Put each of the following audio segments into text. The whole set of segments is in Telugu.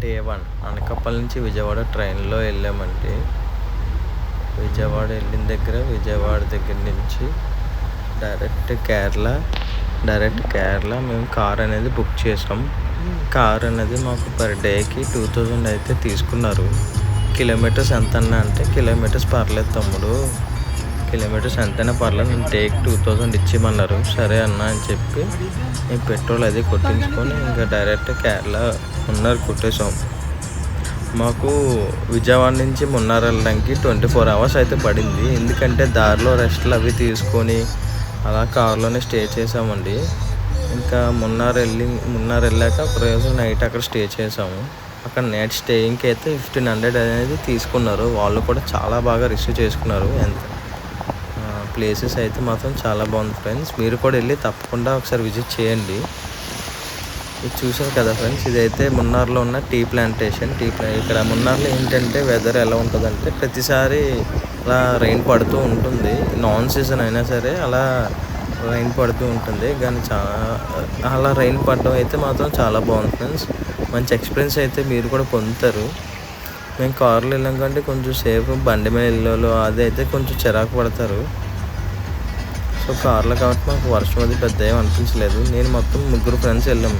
డే 1 అనకాపల్లి నుంచి విజయవాడ ట్రైన్‌లో వెళ్ళామండి. విజయవాడ వెళ్ళిన విజయవాడ దగ్గర నుంచి డైరెక్ట్ కేరళ మేము కార్ అనేది బుక్ చేసాం. కార్ అనేది మాకు పర్ డేకి 2000 అయితే తీసుకున్నారు. కిలోమీటర్స్ ఎంతన్నా అంటే, కిలోమీటర్స్ పర్లేదు తమ్ముడు, కిలోమీటర్స్ ఎంతైనా పర్లేదు, నేను డేకి 2000 ఇచ్చేయమన్నారు. సరే అన్న అని చెప్పి మేము పెట్రోల్ అది కొట్టించుకొని ఇంకా డైరెక్ట్ కేరళ మున్నార్ కొట్టేసాం. మాకు విజయవాడ నుంచి మున్నార్ వెళ్ళడానికి 24 అవర్స్ అయితే పడింది. ఎందుకంటే దారిలో రెస్ట్లు అవి తీసుకొని అలా కార్లోనే స్టే చేసామండి. ఇంకా మున్నార్ వెళ్ళాక ఒకరోజు నైట్ అక్కడ స్టే చేసాము. అక్కడ నైట్ స్టేయింగ్కి అయితే 1500 అనేది తీసుకున్నారు. వాళ్ళు కూడా చాలా బాగా రిసీవ్ చేసుకున్నారు. ప్లేసెస్ అయితే మాత్రం చాలా బాగుంది ఫ్రెండ్స్. మీరు కూడా వెళ్ళి తప్పకుండా ఒకసారి విజిట్ చేయండి. ఇది చూసారు కదా ఫ్రెండ్స్, ఇదైతే మున్నార్లో ఉన్న టీ ప్లాంటేషన్. ఇక్కడ మున్నార్లో ఏంటంటే వెదర్ ఎలా ఉంటుందంటే, ప్రతిసారి అలా రెయిన్ పడుతూ ఉంటుంది. నాన్ సీజన్ అయినా సరే అలా రెయిన్ పడుతూ ఉంటుంది. కానీ అలా రెయిన్ పడడం అయితే మాత్రం చాలా బాగుంది ఫ్రెండ్స్. మంచి ఎక్స్పీరియన్స్ అయితే మీరు కూడా పొందుతారు. మేము కార్లో వెళ్ళాం కంటే కొంచెం సేపు బండి మీద వెళ్ళాలో అదైతే కొంచెం చిరాకు పడతారు. సో కార్లో కాబట్టి మాకు వర్షం అది పెద్ద ఏం అనిపించలేదు. నేను మొత్తం 3 ఫ్రెండ్స్ వెళ్ళాము.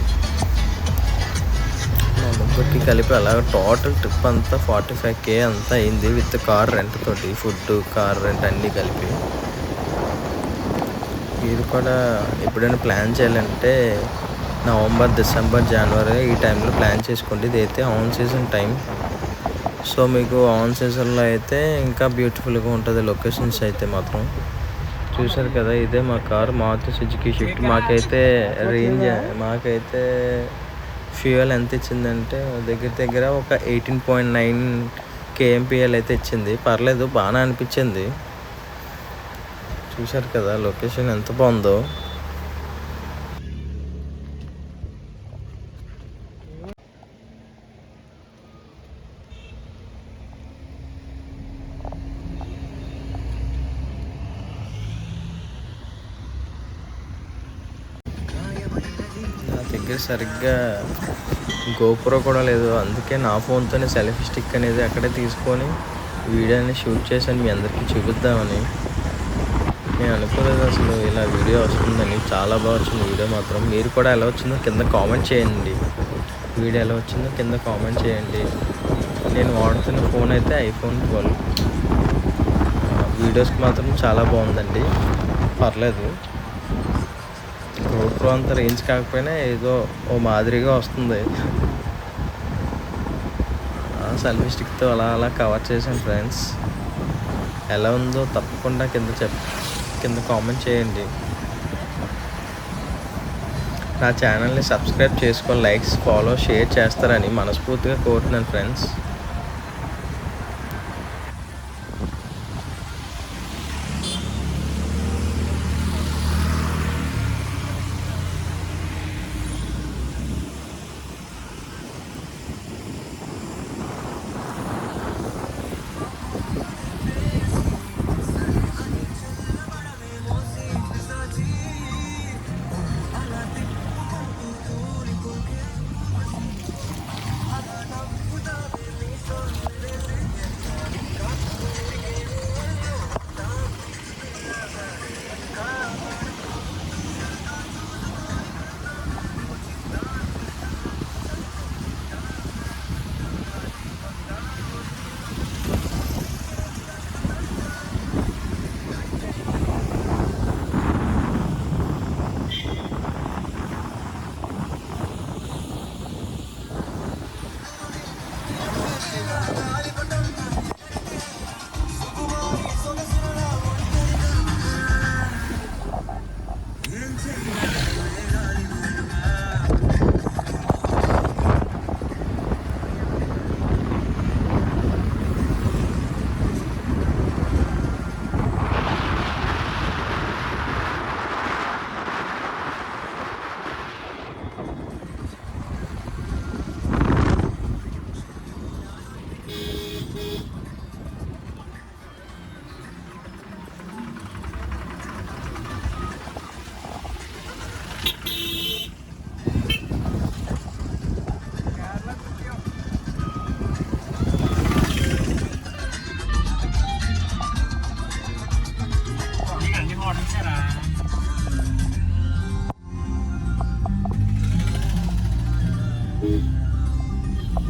మా ముగ్గురికి కలిపి అలా టోటల్ ట్రిప్ అంతా 45K అంతా అయింది, విత్ కార్ రెంట్ తోటి, ఫుడ్, కార్ రెంట్ అన్నీ కలిపి. మీరు కూడా ఎప్పుడైనా ప్లాన్ చేయాలంటే నవంబర్, డిసెంబర్, జనవరి ఈ టైంలో ప్లాన్ చేసుకోండి. ఇదైతే ఆన్ సీజన్ టైం. సో మీకు ఆన్ సీజన్లో అయితే ఇంకా బ్యూటిఫుల్గా ఉంటుంది లొకేషన్స్ అయితే మాత్రం. చూసారు కదా, ఇదే మా కార్ మారుతి సుజుకి షిఫ్ట్. మాకైతే ఫ్యూయల్ ఎంత ఇచ్చిందంటే దగ్గర ఒక 18.9 kmpl అయితే ఇచ్చింది. పర్లేదు, బాగానే అనిపించింది. చూసారు కదా లొకేషన్ ఎంత బాగుందో. నా దగ్గర సరిగ్గా గోప్రో కూడా లేదు, అందుకే నా ఫోన్తోనే సెల్ఫీ స్టిక్ అనేది అక్కడే తీసుకొని వీడియోని షూట్ చేశాను మీ అందరికీ చూపిద్దామని. నేను అనుకోలేదు అసలు ఇలా వీడియో వస్తుందని. చాలా బాగా వచ్చింది వీడియో మాత్రం. మీరు కూడా ఎలా వచ్చిందో కింద కామెంట్ చేయండి. వీడియో ఎలా వచ్చిందో కింద కామెంట్ చేయండి. నేను వాడుతున్న ఫోన్ అయితే ఐఫోన్ 12. వీడియోస్కి మాత్రం చాలా బాగుందండి, పర్లేదు. గోప్రో అంత రేంజ్ కాకపోయినా ఏదో ఓ మాదిరిగా వస్తుంది. సెల్ఫీ స్టిక్తో అలా కవర్ చేశాను ఫ్రెండ్స్. ఎలా ఉందో తప్పకుండా కింద కామెంట్ చేయండి. నా ఛానల్ని సబ్స్క్రైబ్ చేసుకొని లైక్స్, ఫాలో, షేర్ చేస్తారని మనస్ఫూర్తిగా కోరుతున్నాను ఫ్రెండ్స్.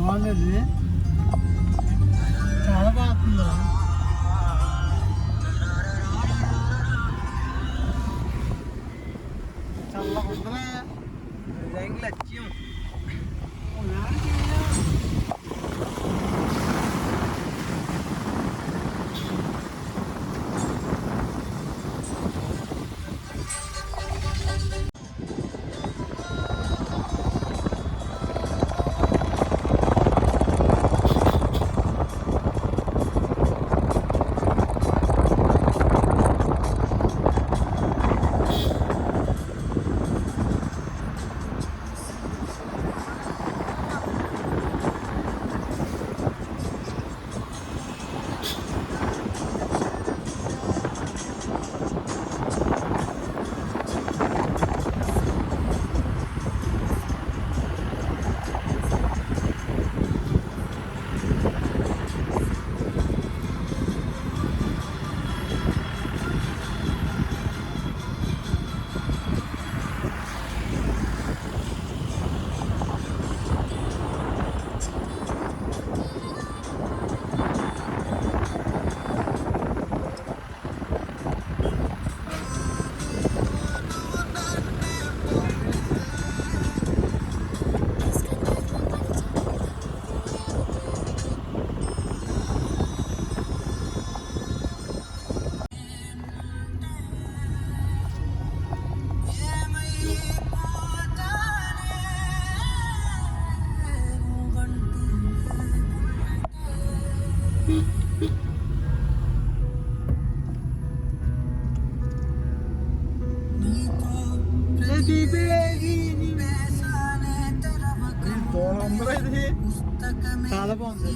బాగుంది, చాలా బాగుంది. చల్లగా ఉందిరా లక్ష్యం. చాలా బాగుంది.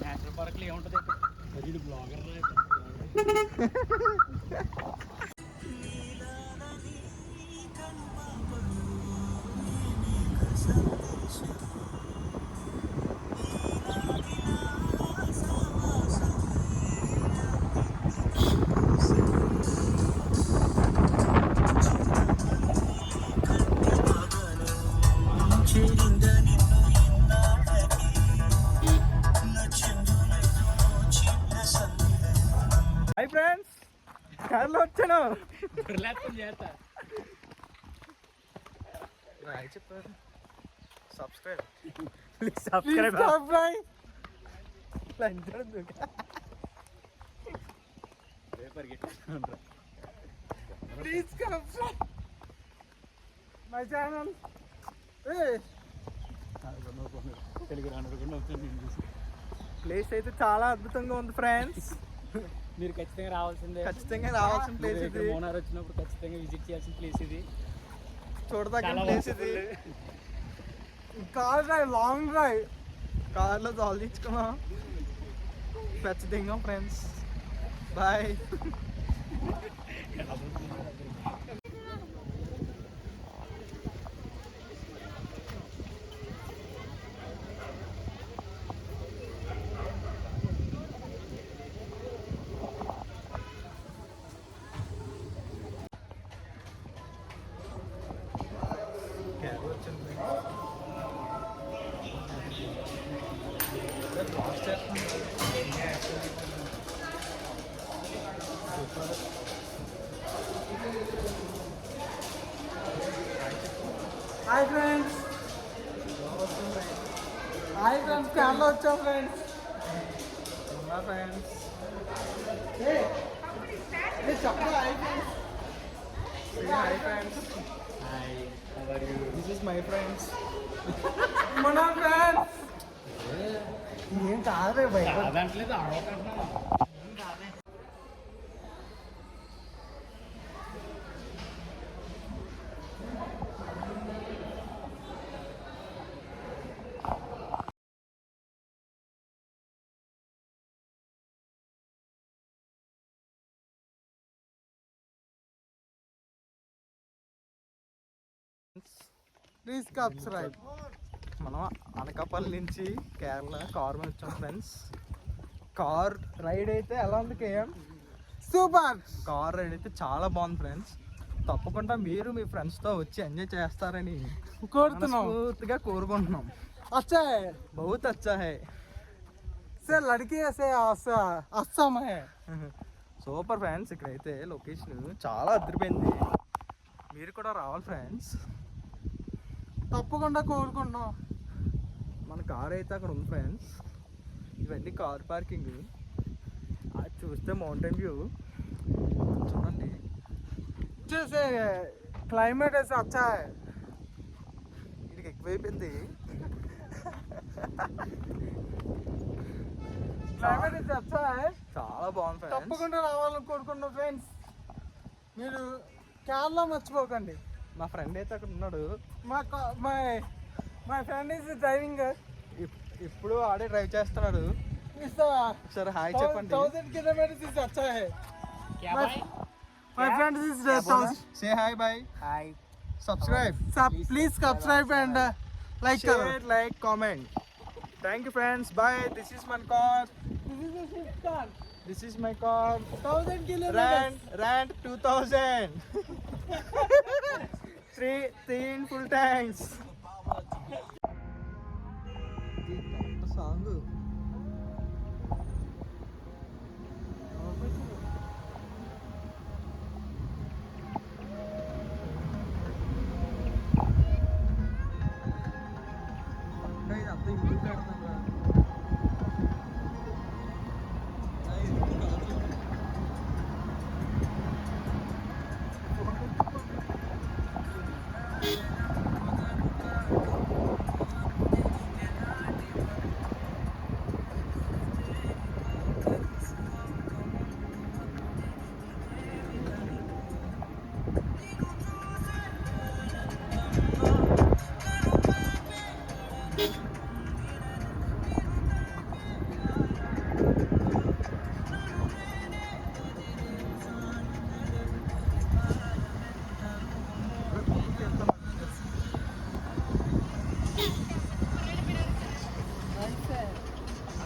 నేషనల్ పార్క్లో ఏముంటుంది? బ్లాగర్ హాయ్ ఫ్రెండ్స్, కార్లో వచ్చాను. చెప్పారు subscribe, please subscribe. Please subscribe my channel. Place అయితే చాలా అద్భుతంగా ఉంది ఫ్రెండ్స్. మీరు ఖచ్చితంగా రావాల్సిందే, ఖచ్చితంగా రావాల్సిన ప్లేస్ ఇది. మోనార్ వచ్చినప్పుడు ఖచ్చితంగా విజిట్ చేయాల్సిన ప్లేస్ ఇది, చూడదగిన ప్లేస్ ఇది. కార్ డ్రైవ్, లాంగ్ డ్రైవ్, కార్లో తోలించుకున్నాం, ఖచ్చితంగా friends. Bye. Hi friends, hi friends, కార్లో వచ్చాం ఫ్రెండ్స్. ఫ్రెండ్స్. చెప్పరా hi friends. This is my friends. మన ఫ్రెండ్స్ ఏం కాదు భయ దాంట్లేదు ఆడకంటున్నా. Please subscribe. మనం అనకాపల్లి నుంచి కేరళ కార్ మీద వచ్చాం ఫ్రెండ్స్. కార్ రైడ్ అయితే ఎలా ఉంది కేఎం? సూపర్. కార్ రైడ్ అయితే చాలా బాగుంది ఫ్రెండ్స్. తప్పకుండా మీరు మీ ఫ్రెండ్స్తో వచ్చి ఎంజాయ్ చేస్తారని పూర్తిగా కోరుకుంటున్నాం. అచ్చా హై, బహుత్ అచ్చా హై. సార్ లడ్కీ అస్సాం హై. Super friends. ఇక్కడైతే లొకేషన్ చాలా అదిరిపోయింది. మీరు కూడా రావాలి ఫ్రెండ్స్, తప్పకుండా కోరుకుంటున్నాం. మన కార్ అయితే అక్కడ ఉంది ఫ్రెండ్స్. ఇవన్నీ కార్ పార్కింగ్. అది చూస్తే మౌంటైన్ వ్యూ చూడండి. చూసే క్లైమేట్ అయితే అచ్చా ఇది ఎక్కువైపోయింది. క్లైమేట్ అయితే అచ్చా చాలా బాగుంది ఫ్రెండ్స్. తప్పకుండా రావాలని కోరుకుంటున్నాం ఫ్రెండ్స్. మీరు కేరళ మర్చిపోకండి. మా ఫ్రెండ్ అయితే అక్కడ ఉన్నాడు. My friend is driving. ఇప్పుడు ఆడే డ్రైవ్ చేస్తున్నాడు. సరే హాయ్ చెప్పండి. 1000 kilometers is अच्छा है. My friend is 1000. Say hi bye. Hi. Subscribe. Please subscribe and like, share, like, comment. Thank you friends. Bye. This is my car. This is a Swift car. This is my car. 1000 kilometers. Rent 2000. 3 full tanks. Song.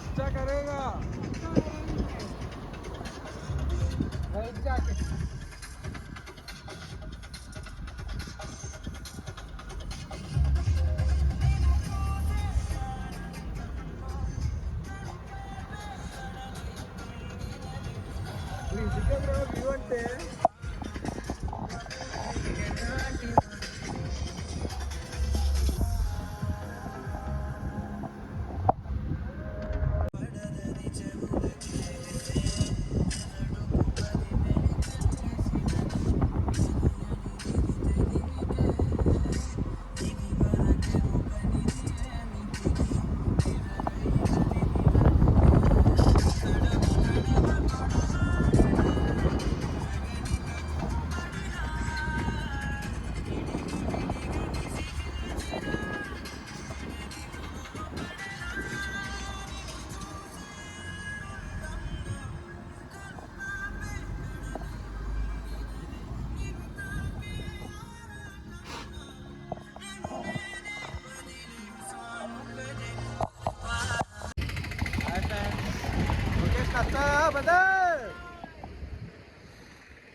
अच्छा करेगा राइट जाके. వ్యూ అంటే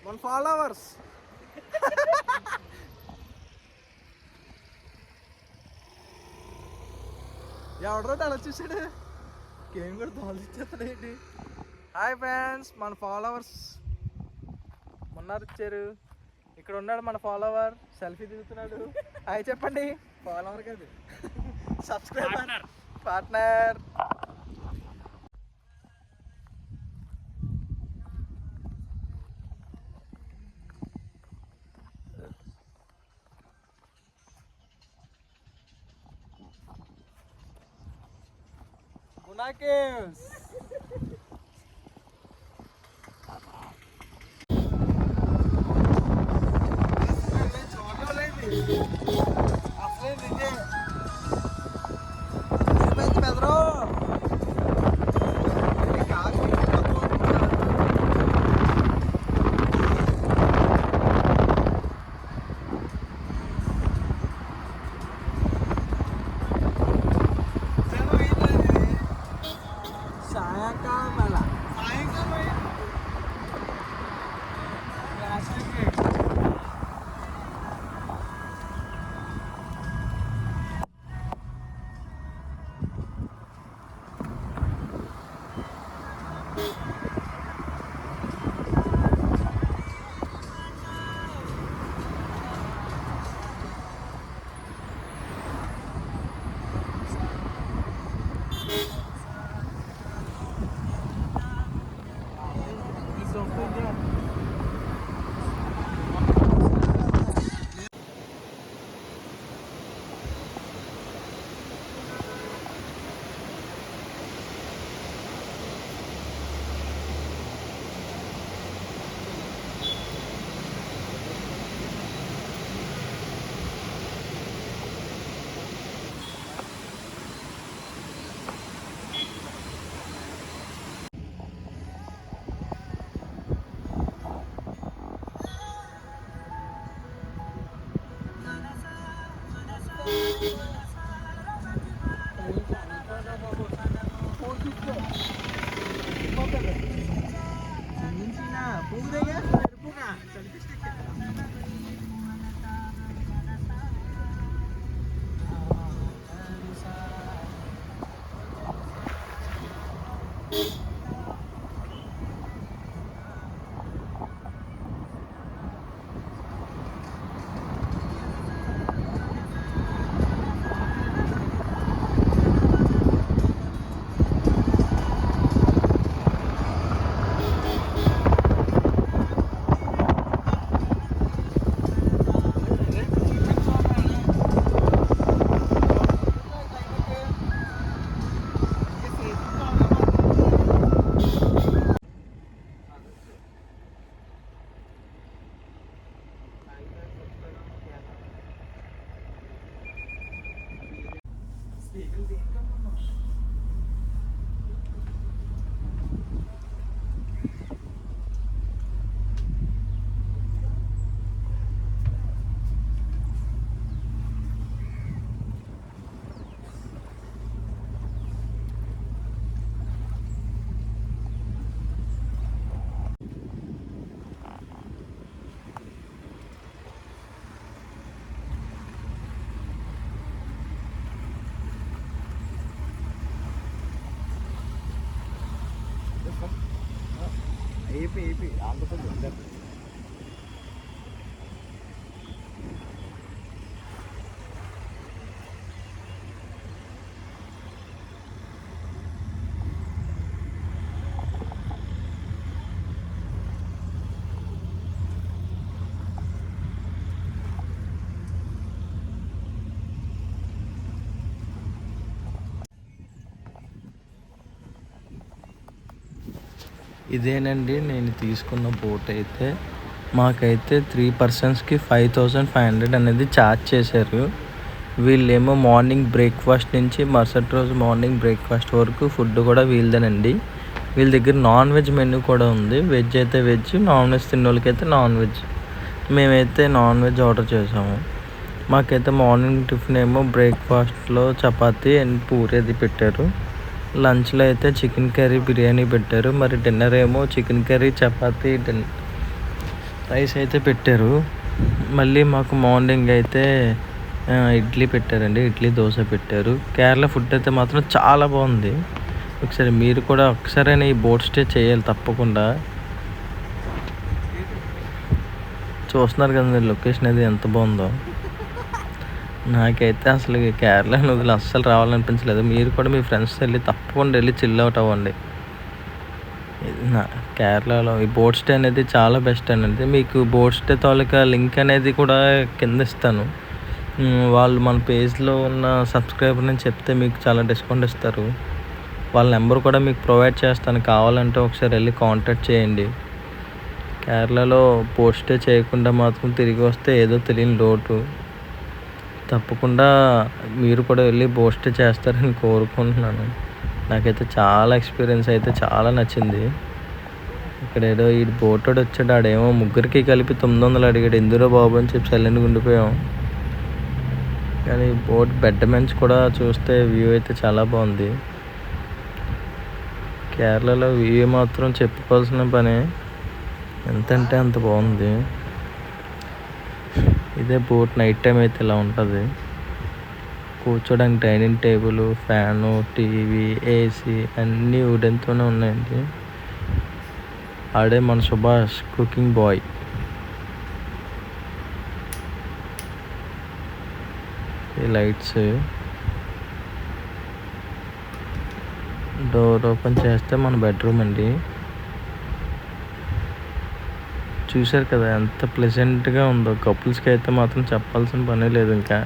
మన ఫాలోవర్స్ ఎవడో అలా చూసాడు. గేమ్ కూడా తోలిచ్చేస్తాడు ఏంటి. హాయ్ ఫ్రెండ్స్, మన ఫాలోవర్స్ మొన్నారు ఇచ్చారు. ఇక్కడ ఉన్నాడు మన ఫాలోవర్, సెల్ఫీ దిగుతున్నాడు. హాయ్ చెప్పండి. ఫాలోవర్ కాదు, subscriber, partner. Panda Caves. AP Andhra Pradesh ఇదేనండి నేను తీసుకున్న బోట్ అయితే. మాకైతే 3 పర్సన్స్కి 5500 అనేది ఛార్జ్ చేశారు. వీళ్ళేమో మార్నింగ్ బ్రేక్ఫాస్ట్ నుంచి మరుసటి రోజు మార్నింగ్ బ్రేక్ఫాస్ట్ వరకు ఫుడ్ కూడా వీళ్ళదేనండి. వీళ్ళ దగ్గర నాన్ వెజ్ మెనూ కూడా ఉంది. వెజ్ అయితే వెజ్, నాన్ వెజ్ తిన్న వాళ్ళకైతే నాన్ వెజ్. మేమైతే నాన్ వెజ్ ఆర్డర్ చేసాము. మాకైతే మార్నింగ్ టిఫిన్ ఏమో బ్రేక్ఫాస్ట్లో చపాతీ అండ్ పూరి అది పెట్టారు. లంచ్లో అయితే చికెన్ కర్రీ బిర్యానీ పెట్టారు. మరి డిన్నర్ ఏమో చికెన్ కర్రీ చపాతీ రైస్ అయితే పెట్టారు. మళ్ళీ మాకు మార్నింగ్ అయితే ఇడ్లీ పెట్టారండి. ఇడ్లీ దోశ పెట్టారు. కేరళ ఫుడ్ అయితే మాత్రం చాలా బాగుంది. ఒకసారి మీరు కూడా ఒకసారైనా ఈ బోట్ స్టే చేయాలి తప్పకుండా. చూస్తున్నారు కదండి లొకేషన్ అది ఎంత బాగుందో. నాకైతే అసలు కేరళ నదులు అస్సలు రావాలనిపించలేదు. మీరు కూడా మీ ఫ్రెండ్స్ తప్పకుండా వెళ్ళి చిల్ అవుట్ అవ్వండి. కేరళలో ఈ బోట్ స్టే అనేది చాలా బెస్ట్ అనేది. మీకు బోట్ స్టే తాలూకా లింక్ అనేది కూడా కింద ఇస్తాను. వాళ్ళు మన పేజ్లో ఉన్న సబ్స్క్రైబర్ అని చెప్తే మీకు చాలా డిస్కౌంట్ ఇస్తారు. వాళ్ళ నెంబర్ కూడా మీకు ప్రొవైడ్ చేస్తాను, కావాలంటే ఒకసారి వెళ్ళి కాంటాక్ట్ చేయండి. కేరళలో పోస్ట్ స్టే చేయకుండా మాత్రం తిరిగి వస్తే ఏదో తెలియని లోటు. తప్పకుండా మీరు కూడా వెళ్ళి పోస్ట్ స్టే చేస్తారని కోరుకుంటున్నాను. నాకైతే చాలా ఎక్స్పీరియన్స్ అయితే చాలా నచ్చింది. ఇక్కడ ఏదో ఈ బోటోడు వచ్చాడు, ఆడేమో ముగ్గురికి కలిపి 900 అడిగాడు. ఎందులో బాబు అని చెప్పి సైలెంట్గా ఉండిపోయాం. కానీ బోట్ బెడ్ మంచి కూడా చూస్తే వ్యూ అయితే చాలా బాగుంది. కేరళలో వ్యూ మాత్రం చెప్పుకోవాల్సిన పని, ఎంతంటే అంత బాగుంది. ఇదే బోట్ నైట్ టైం అయితే ఇలా ఉంటుంది. కూర్చోడానికి dining table, fan, TV, AC అన్నీ వుడెన్తోనే ఉన్నాయండి. ఆడే మన సుభాష్ కుకింగ్ బాయ్. ఈ లైట్స్, డోర్ ఓపెన్ చేస్తే మన బెడ్రూమ్ అండి. చూశారు కదా ఎంత ప్లెజెంట్గా ఉందో. కపుల్స్కి అయితే మాత్రం చెప్పాల్సిన పనే లేదు. ఇంకా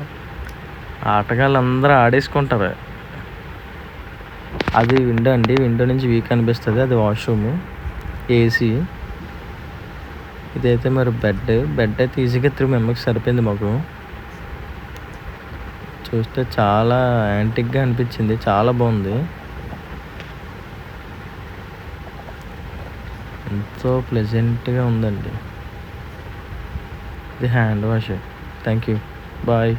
ఆటగాళ్ళు అందరూ ఆడేసుకుంటారు. అది విండో అండి, విండో నుంచి వ్యూ కనిపిస్తుంది. అది వాష్రూమ్, ఏసీ. ఇదైతే మరి బెడ్ అయితే ఈజీగా 3 మెంబర్స్కి సరిపోయింది మాకు. చూస్తే చాలా యాంటిక్గా అనిపించింది, చాలా బాగుంది. ఎంతో ప్లెజెంట్గా ఉందండి. ఇది hand wash. Thank you, bye.